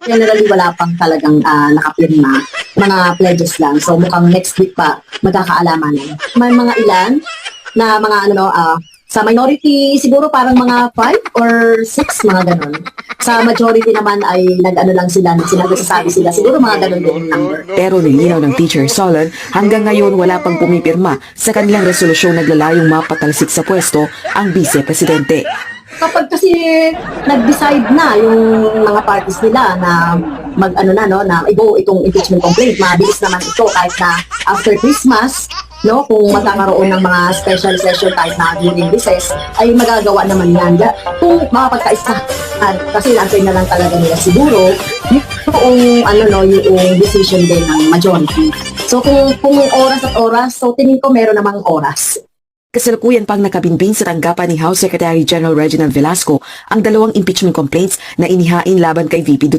Generally, wala pang talagang nakapirma. Mga pledges lang. So, mukhang next week pa magkakaalaman. May mga ilan na mga sa minority, siguro parang mga 5 or 6, mga ganun. Sa majority naman ay nag-ano lang sila, sinasabi sila, siguro mga ganun din yung number. Pero nilinaw ng Teacher Solon, hanggang ngayon wala pang pumipirma sa kanilang resolusyon naglalayong mapatalsik sa pwesto ang Vice-Presidente. Kapag kasi nag-decide na yung mga parties nila na na ibo itong impeachment complaint, mabilis naman ito kahit na after Christmas, kung magkakaroon ng mga special session kahit na during recess, ay magagawa naman yan. Kung makapagkaisa, kasi answer na lang talaga nila siguro, yung decision din ng majority. So kung oras at oras, so tingin ko meron namang oras. Kasalukuyan pang nakabinbing sa tanggapan ni House Secretary General Reginald Velasco ang 2 impeachment complaints na inihain laban kay VP Duterte.